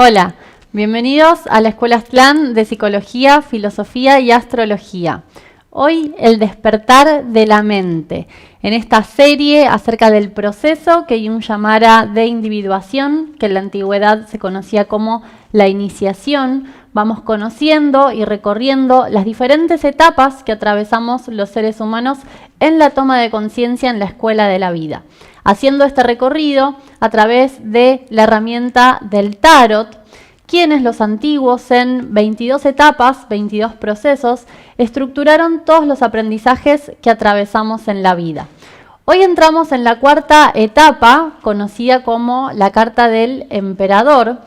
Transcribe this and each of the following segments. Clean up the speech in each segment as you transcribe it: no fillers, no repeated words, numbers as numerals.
Hola, bienvenidos a la Escuela Aztlán de Psicología, Filosofía y Astrología. Hoy el despertar de la mente, en esta serie acerca del proceso que Jung llamara de individuación, que en la antigüedad se conocía como la iniciación. Vamos conociendo y recorriendo las diferentes etapas que atravesamos los seres humanos en la toma de conciencia en la escuela de la vida, haciendo este recorrido a través de la herramienta del tarot, quienes los antiguos en 22 etapas, 22 procesos, estructuraron todos los aprendizajes que atravesamos en la vida. Hoy entramos en la cuarta etapa, conocida como la carta del emperador,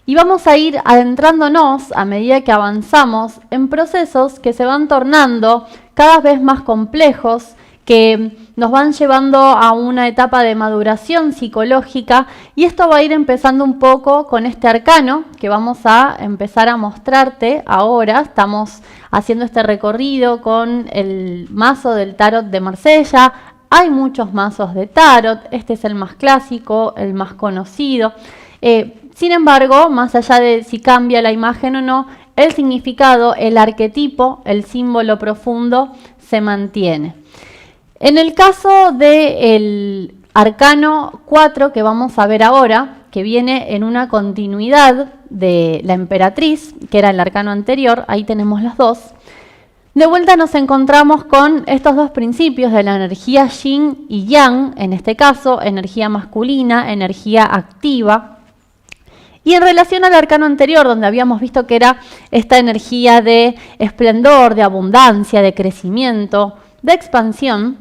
y vamos a ir adentrándonos a medida que avanzamos en procesos que se van tornando cada vez más complejos, que nos van llevando a una etapa de maduración psicológica, y esto va a ir empezando un poco con este arcano que vamos a empezar a mostrarte ahora. Estamos haciendo este recorrido con el mazo del tarot de Marsella. Hay muchos mazos de tarot, este es el más clásico, el más conocido. Sin embargo, más allá de si cambia la imagen o no, el significado, el arquetipo, el símbolo profundo se mantiene. En el caso del arcano 4 que vamos a ver ahora, que viene en una continuidad de la emperatriz, que era el arcano anterior, ahí tenemos los dos, de vuelta nos encontramos con estos dos principios de la energía yin y yang, en este caso, energía masculina, energía activa. Y en relación al arcano anterior, donde habíamos visto que era esta energía de esplendor, de abundancia, de crecimiento, de expansión,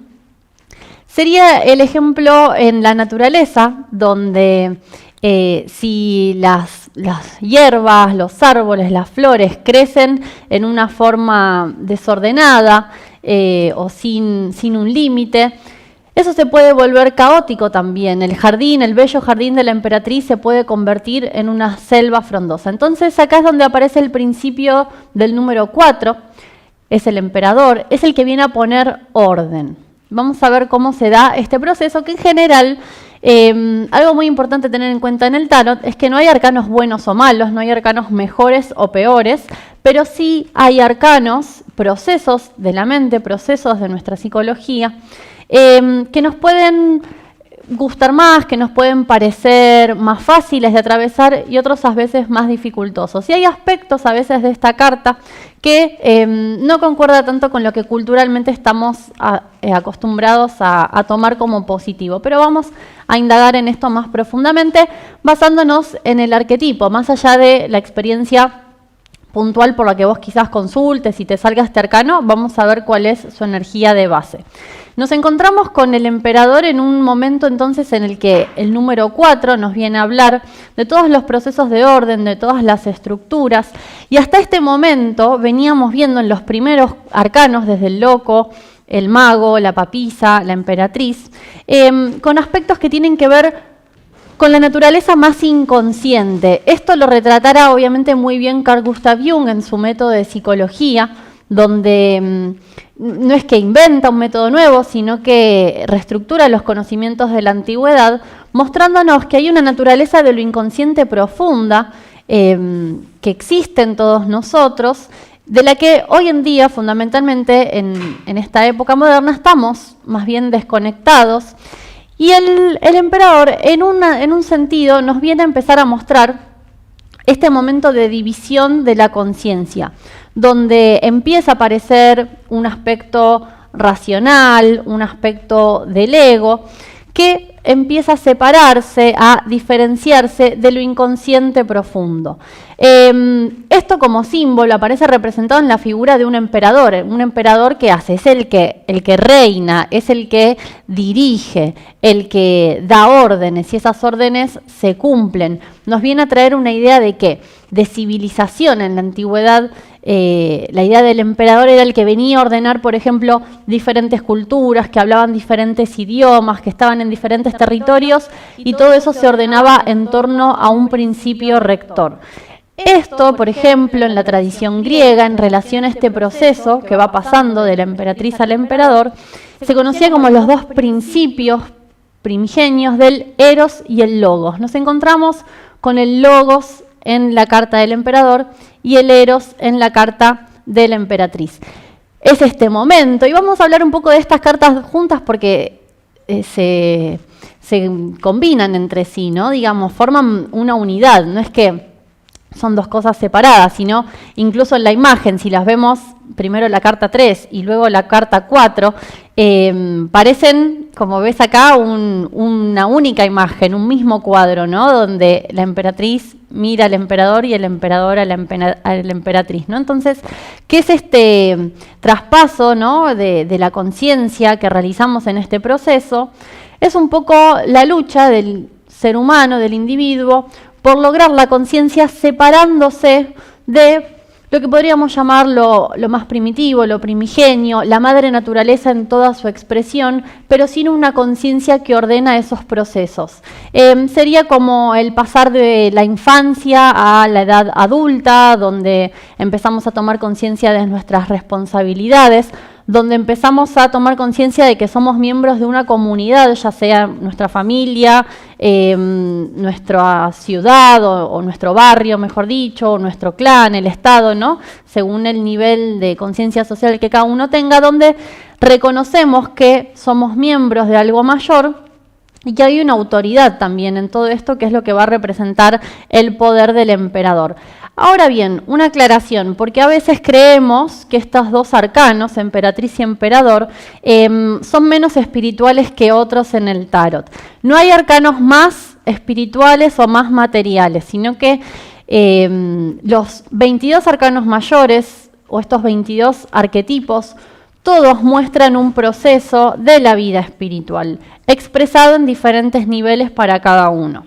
sería el ejemplo en la naturaleza, donde si las hierbas, los árboles, las flores crecen en una forma desordenada o sin un límite, eso se puede volver caótico también. El jardín, el bello jardín de la emperatriz se puede convertir en una selva frondosa. Entonces acá es donde aparece el principio del número 4, es el emperador, es el que viene a poner orden. Vamos a ver cómo se da este proceso, que en general, algo muy importante tener en cuenta en el tarot es que no hay arcanos buenos o malos, no hay arcanos mejores o peores, pero sí hay arcanos, procesos de la mente, procesos de nuestra psicología, que nos pueden gustar más, que nos pueden parecer más fáciles de atravesar y otros a veces más dificultosos. Y hay aspectos a veces de esta carta que no concuerda tanto con lo que culturalmente estamos acostumbrados a tomar como positivo. Pero vamos a indagar en esto más profundamente basándonos en el arquetipo, más allá de la experiencia puntual por la que vos quizás consultes y te salga este arcano. Vamos a ver cuál es su energía de base. Nos encontramos con el emperador en un momento entonces en el que el número 4 nos viene a hablar de todos los procesos de orden, de todas las estructuras, y hasta este momento veníamos viendo en los primeros arcanos, desde el loco, el mago, la papisa, la emperatriz, con aspectos que tienen que ver con la naturaleza más inconsciente. Esto lo retratará obviamente muy bien Carl Gustav Jung en su método de psicología, donde no es que inventa un método nuevo, sino que reestructura los conocimientos de la antigüedad, mostrándonos que hay una naturaleza de lo inconsciente profunda que existe en todos nosotros, de la que hoy en día, fundamentalmente en esta época moderna, estamos más bien desconectados. Y el emperador, en un sentido, nos viene a empezar a mostrar este momento de división de la conciencia, donde empieza a aparecer un aspecto racional, un aspecto del ego, que empieza a separarse, a diferenciarse de lo inconsciente profundo. Esto como símbolo aparece representado en la figura de un emperador que hace, es el que reina, es el que dirige, el que da órdenes, y esas órdenes se cumplen. Nos viene a traer una idea de qué, de civilización. En la antigüedad la idea del emperador era el que venía a ordenar, por ejemplo, diferentes culturas, que hablaban diferentes idiomas, que estaban en diferentes territorios, y todo eso se ordenaba en torno a un principio rector. Esto, por ejemplo, en la tradición griega, en relación a este proceso que va pasando de la emperatriz al emperador, se conocía como los dos principios primigenios del Eros y el Logos. Nos encontramos con el Logos en la carta del emperador y el Eros en la carta de la emperatriz. Es este momento, y vamos a hablar un poco de estas cartas juntas porque se combinan entre sí, ¿no? Digamos, forman una unidad, no es que son dos cosas separadas, sino incluso en la imagen, si las vemos primero la carta 3 y luego la carta 4, parecen, como ves acá, una única imagen, un mismo cuadro, ¿no? Donde la emperatriz mira al emperador y el emperador a la emperatriz, ¿no? Entonces, ¿qué es este traspaso, ¿no? de la conciencia que realizamos en este proceso? Es un poco la lucha del ser humano, del individuo, por lograr la conciencia separándose de lo que podríamos llamar lo más primitivo, lo primigenio, la madre naturaleza en toda su expresión, pero sin una conciencia que ordena esos procesos. Sería como el pasar de la infancia a la edad adulta, donde empezamos a tomar conciencia de nuestras responsabilidades, donde empezamos a tomar conciencia de que somos miembros de una comunidad, ya sea nuestra familia, nuestra ciudad o nuestro barrio, mejor dicho, o nuestro clan, el Estado, ¿no? Según el nivel de conciencia social que cada uno tenga, donde reconocemos que somos miembros de algo mayor y que hay una autoridad también en todo esto, que es lo que va a representar el poder del emperador. Ahora bien, una aclaración, porque a veces creemos que estos dos arcanos, emperatriz y emperador, son menos espirituales que otros en el tarot. No hay arcanos más espirituales o más materiales, sino que los 22 arcanos mayores, o estos 22 arquetipos, todos muestran un proceso de la vida espiritual, expresado en diferentes niveles para cada uno.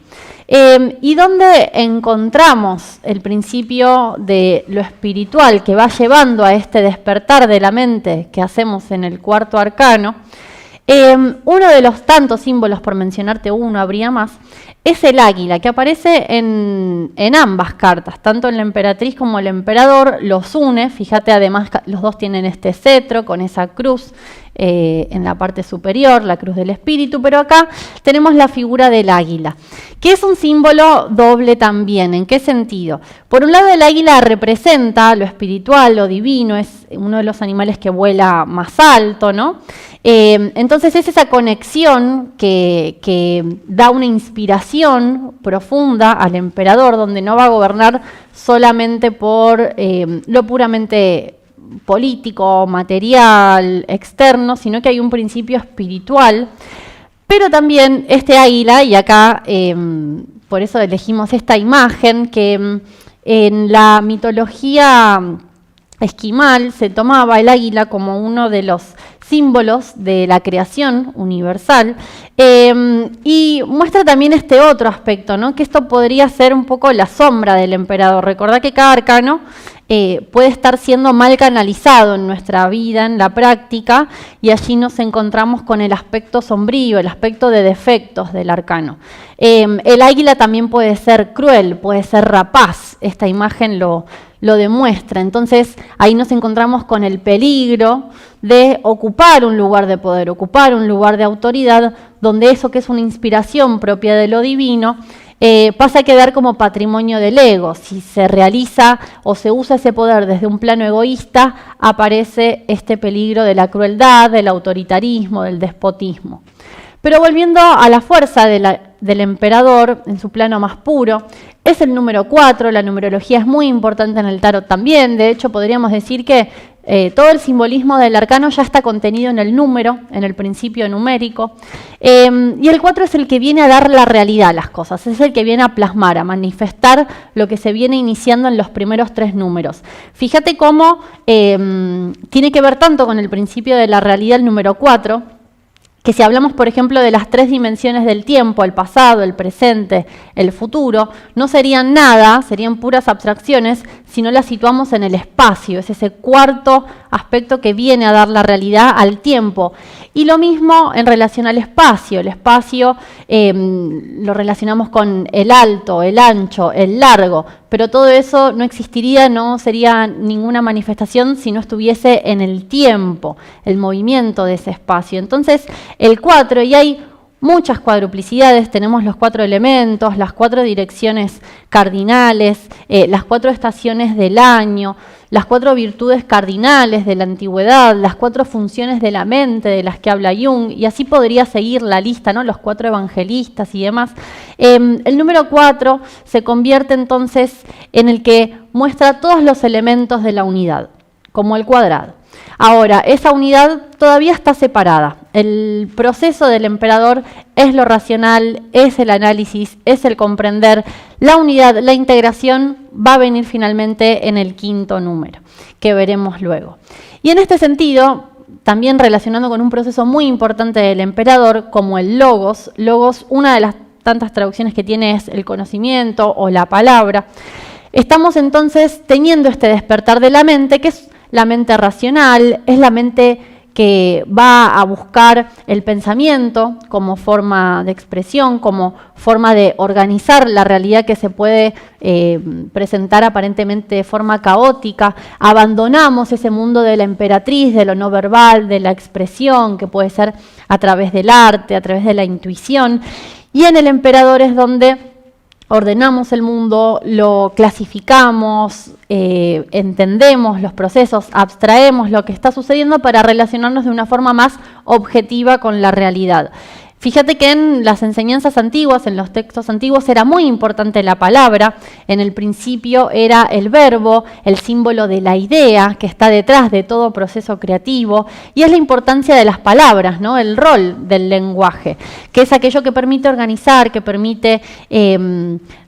¿Y dónde encontramos el principio de lo espiritual que va llevando a este despertar de la mente que hacemos en el cuarto arcano? Uno de los tantos símbolos, por mencionarte uno, habría más, es el águila, que aparece en ambas cartas, tanto en la emperatriz como el emperador, los une. Fíjate, además, los dos tienen este cetro con esa cruz en la parte superior, la cruz del espíritu, pero acá tenemos la figura del águila, que es un símbolo doble también. ¿En qué sentido? Por un lado, el águila representa lo espiritual, lo divino, es uno de los animales que vuela más alto, ¿no? Entonces es esa conexión que da una inspiración profunda al emperador, donde no va a gobernar solamente por lo puramente político, material, externo, sino que hay un principio espiritual. Pero también este águila, y acá por eso elegimos esta imagen, que en la mitología esquimal se tomaba el águila como uno de los símbolos de la creación universal, y muestra también este otro aspecto, ¿no? Que esto podría ser un poco la sombra del emperador. Recordad que cada arcano puede estar siendo mal canalizado en nuestra vida, en la práctica, y allí nos encontramos con el aspecto sombrío, el aspecto de defectos del arcano. El águila también puede ser cruel, puede ser rapaz. Esta imagen lo demuestra. Entonces ahí nos encontramos con el peligro de ocupar un lugar de poder, ocupar un lugar de autoridad, donde eso que es una inspiración propia de lo divino pasa a quedar como patrimonio del ego. Si se realiza o se usa ese poder desde un plano egoísta, aparece este peligro de la crueldad, del autoritarismo, del despotismo. Pero volviendo a la fuerza del emperador en su plano más puro, es el número 4, la numerología es muy importante en el tarot también. De hecho, podríamos decir que todo el simbolismo del arcano ya está contenido en el número, en el principio numérico. Y el 4 es el que viene a dar la realidad a las cosas, es el que viene a plasmar, a manifestar lo que se viene iniciando en los primeros 3 números. Fíjate cómo tiene que ver tanto con el principio de la realidad el número 4, que si hablamos, por ejemplo, de las 3 dimensiones del tiempo, el pasado, el presente, el futuro, no serían nada, serían puras abstracciones, si no las situamos en el espacio. Es ese cuarto aspecto que viene a dar la realidad al tiempo. Y lo mismo en relación al espacio. El espacio lo relacionamos con el alto, el ancho, el largo, pero todo eso no existiría, no sería ninguna manifestación si no estuviese en el tiempo, el movimiento de ese espacio. Entonces, el 4, y hay muchas cuadruplicidades, tenemos los 4 elementos, las 4 direcciones cardinales, las 4 estaciones del año, las 4 virtudes cardinales de la antigüedad, las 4 funciones de la mente de las que habla Jung, y así podría seguir la lista, ¿no? Los 4 evangelistas y demás. El número 4 se convierte entonces en el que muestra todos los elementos de la unidad, como el cuadrado. Ahora, esa unidad todavía está separada. El proceso del emperador es lo racional, es el análisis, es el comprender. La unidad, la integración va a venir finalmente en el 5º número, que veremos luego. Y en este sentido, también relacionando con un proceso muy importante del emperador, como el logos. Logos, una de las tantas traducciones que tiene es el conocimiento o la palabra. Estamos entonces teniendo este despertar de la mente, que es la mente racional, es la mente que va a buscar el pensamiento como forma de expresión, como forma de organizar la realidad que se puede presentar aparentemente de forma caótica. Abandonamos ese mundo de la emperatriz, de lo no verbal, de la expresión, que puede ser a través del arte, a través de la intuición. Y en el emperador es donde ordenamos el mundo, lo clasificamos, entendemos los procesos, abstraemos lo que está sucediendo para relacionarnos de una forma más objetiva con la realidad. Fíjate que en las enseñanzas antiguas, en los textos antiguos, era muy importante la palabra. En el principio era el verbo, el símbolo de la idea que está detrás de todo proceso creativo, y es la importancia de las palabras, ¿no? El rol del lenguaje, que es aquello que permite organizar, que permite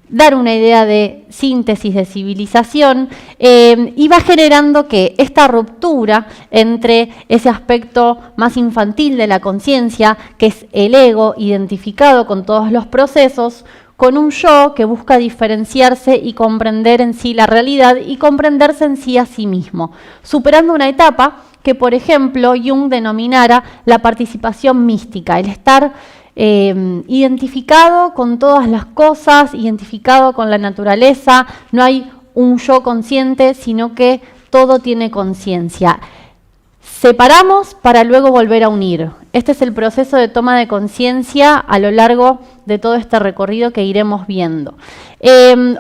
dar una idea de síntesis, de civilización, y va generando que esta ruptura entre ese aspecto más infantil de la conciencia, que es el ego identificado con todos los procesos, con un yo que busca diferenciarse y comprender en sí la realidad y comprenderse en sí a sí mismo, superando una etapa que, por ejemplo, Jung denominara la participación mística, el estar identificado con todas las cosas, identificado con la naturaleza. No hay un yo consciente, sino que todo tiene conciencia. Separamos para luego volver a unir. Este es el proceso de toma de conciencia a lo largo de todo este recorrido que iremos viendo.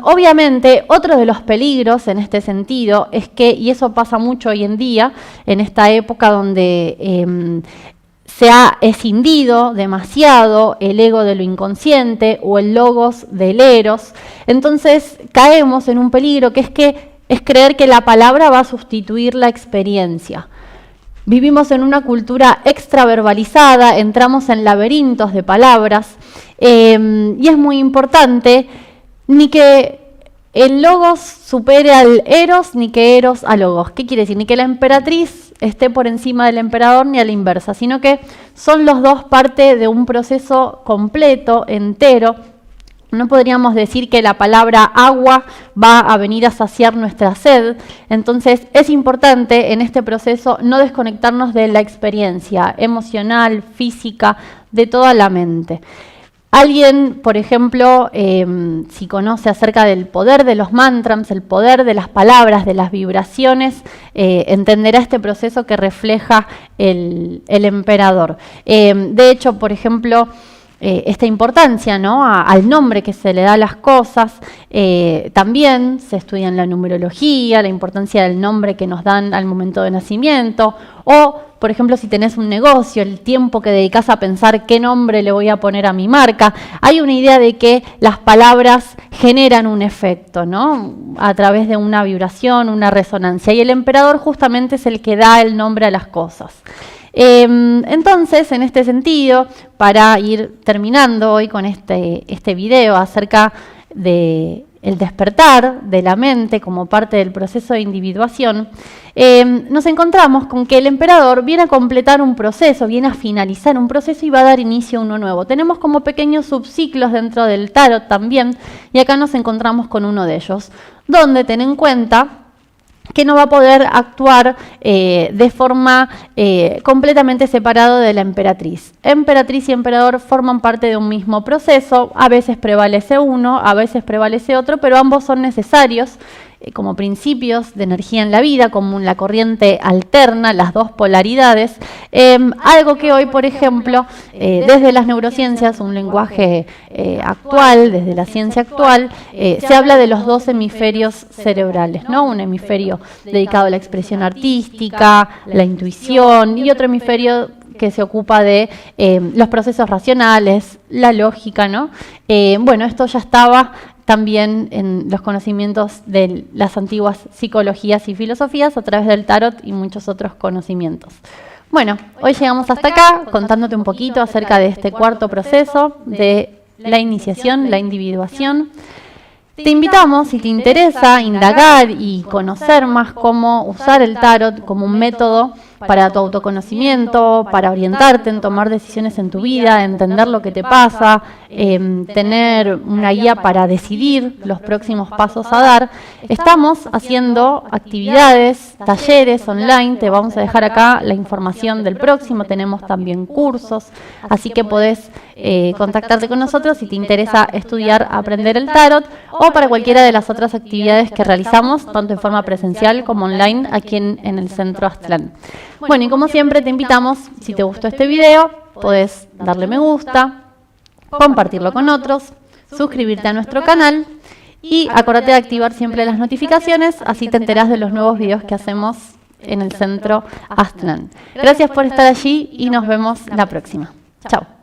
Obviamente, otro de los peligros en este sentido es que, y eso pasa mucho hoy en día, en esta época donde se ha escindido demasiado el ego de lo inconsciente o el logos del eros, entonces caemos en un peligro que es creer que la palabra va a sustituir la experiencia. Vivimos en una cultura extraverbalizada, entramos en laberintos de palabras, y es muy importante ni que el logos supere al eros, ni que eros a logos. ¿Qué quiere decir? Ni que la emperatriz esté por encima del emperador, ni a la inversa, sino que son los dos parte de un proceso completo, entero. No podríamos decir que la palabra agua va a venir a saciar nuestra sed. Entonces es importante en este proceso no desconectarnos de la experiencia emocional, física, de toda la mente. Alguien, por ejemplo, si conoce acerca del poder de los mantras, el poder de las palabras, de las vibraciones, entenderá este proceso que refleja el emperador. De hecho, por ejemplo, esta importancia, ¿no?, al nombre que se le da a las cosas, también se estudia en la numerología, la importancia del nombre que nos dan al momento de nacimiento, o, por ejemplo, si tenés un negocio, el tiempo que dedicás a pensar qué nombre le voy a poner a mi marca. Hay una idea de que las palabras generan un efecto, ¿no?, a través de una vibración, una resonancia, y el emperador justamente es el que da el nombre a las cosas. Entonces, en este sentido, para ir terminando hoy con este video acerca del despertar de la mente como parte del proceso de individuación, nos encontramos con que el emperador viene a completar un proceso, viene a finalizar un proceso y va a dar inicio a uno nuevo. Tenemos como pequeños subciclos dentro del tarot también, y acá nos encontramos con uno de ellos, donde ten en cuenta que no va a poder actuar de forma completamente separado de la emperatriz. Emperatriz y emperador forman parte de un mismo proceso, a veces prevalece uno, a veces prevalece otro, pero ambos son necesarios como principios de energía en la vida, como la corriente alterna, las dos polaridades, algo que hoy, por ejemplo, desde las neurociencias, un lenguaje actual, desde la ciencia actual, se habla de los dos hemisferios cerebrales, ¿no? Un hemisferio dedicado a la expresión artística, la intuición, y otro hemisferio que se ocupa de los procesos racionales, la lógica, ¿no? Bueno, esto ya estaba también en los conocimientos de las antiguas psicologías y filosofías a través del tarot y muchos otros conocimientos. Bueno, hoy llegamos hasta acá contándote un poquito acerca de este cuarto proceso de la iniciación, la individuación. Te invitamos, si te interesa, indagar y conocer más cómo usar el tarot como un método para tu autoconocimiento, para orientarte en tomar decisiones en tu vida, entender lo que te pasa, tener una guía para decidir los próximos pasos a dar. Estamos haciendo actividades, talleres online, te vamos a dejar acá la información del próximo, tenemos también cursos, así que podés contactarte con nosotros si te interesa estudiar, aprender el tarot, o para cualquiera de las otras actividades que realizamos, tanto en forma presencial como online, aquí en el Centro Aztlán. Bueno, y como siempre te invitamos, si te gustó este video, podés darle me gusta, compartirlo con otros, suscribirte a nuestro canal y acordate de activar siempre las notificaciones, así te enterás de los nuevos videos que hacemos en el Centro Aztlán. Gracias por estar allí y nos vemos la próxima. Chao.